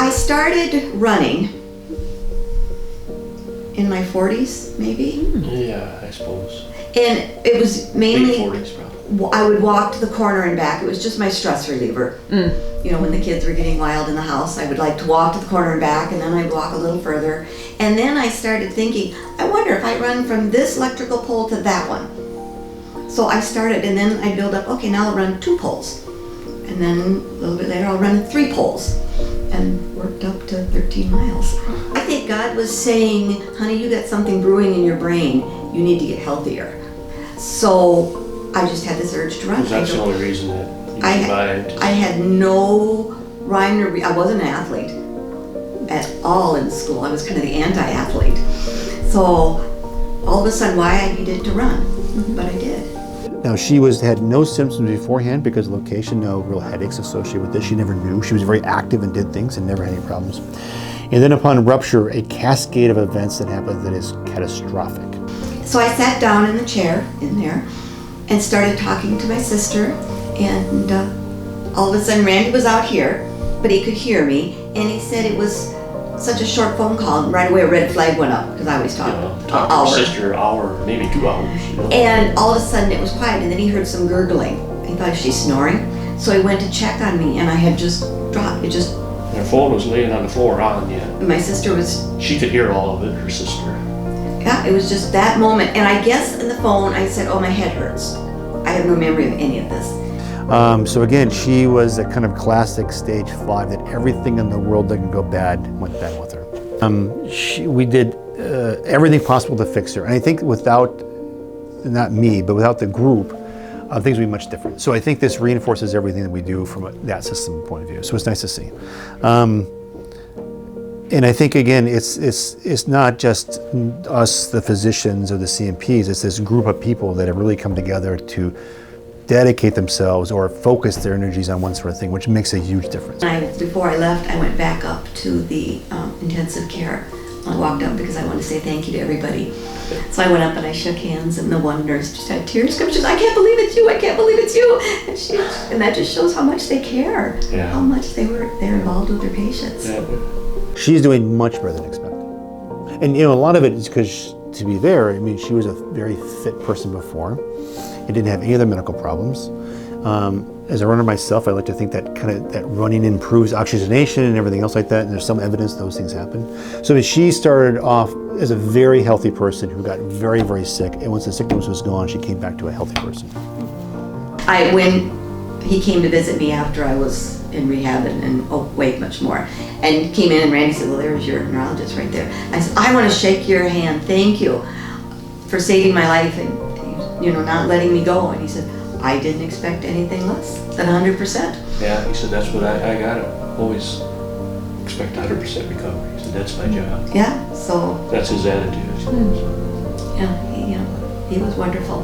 I started running in my 40s, maybe. Yeah, I suppose. And it was mainly, Late 40s probably. I would walk to the corner and back. It was just my stress reliever. You know, when the kids were getting wild in the house, I would like to walk to the corner and back, and then I'd walk a little further. And then I started thinking, I wonder if I run from this electrical pole to that one. So I started, and then I build up, okay, now I'll run 2 poles. And then a little bit later, I'll run 3 poles. And worked up to 13 miles. I think God was saying, honey, you got something brewing in your brain. You need to get healthier. So I just had this urge to run. That's the only reason that you survived. I had no rhyme or I wasn't an athlete at all in school. I was kind of the anti-athlete. So all of a sudden, why I needed to run, but I did. Now she had no symptoms beforehand because of location, no real headaches associated with this. She never knew. She was very active and did things and never had any problems. And then upon rupture, a cascade of events that happened that is catastrophic. So I sat down in the chair in there and started talking to my sister, and all of a sudden Randy was out here, but he could hear me, and he said it was such a short phone call, and right away a red flag went up, because I always talk Talk to your sister an hour, maybe 2 hours. You know? And all of a sudden it was quiet, and then he heard some gurgling. He thought, she's snoring? So he went to check on me, and I had just dropped, And her phone was laying on the floor on you. My sister was... She could hear all of it, her sister. Yeah, it was just that moment, and I guess in the phone I said, oh, my head hurts. I have no memory of any of this. So again, she was a kind of classic stage 5 that everything in the world that could go bad went bad with her. We did everything possible to fix her. And I think without, not me, but without the group, things would be much different. So I think this reinforces everything that we do from that system point of view. So it's nice to see. And I think, again, it's not just us, the physicians or the CMPs, it's this group of people that have really come together to dedicate themselves or focus their energies on one sort of thing, which makes a huge difference. Before I left, I went back up to the intensive care. I walked up because I wanted to say thank you to everybody. So I went up and I shook hands, and the one nurse just had tears come. She said, I can't believe it's you, I can't believe it's you. And that just shows how much they care, how much they're involved with their patients. Yeah. She's doing much better than expected. And a lot of it is because, to be there, I mean, she was a very fit person before and didn't have any other medical problems. As a runner myself, I like to think that that running improves oxygenation and everything else like that, and there's some evidence those things happen. So she started off as a very healthy person who got very, very sick, and once the sickness was gone, she came back to a healthy person. When he came to visit me after I was in rehab and awake much more, and came in, and Randy said, well, there's your neurologist right there. I said, I want to shake your hand, thank you for saving my life and not letting me go. And he said, I didn't expect anything less than 100%. Yeah, he said, that's what I got to always expect 100% recovery. He said, that's my job. Yeah, so. That's his attitude. Yeah, he was wonderful.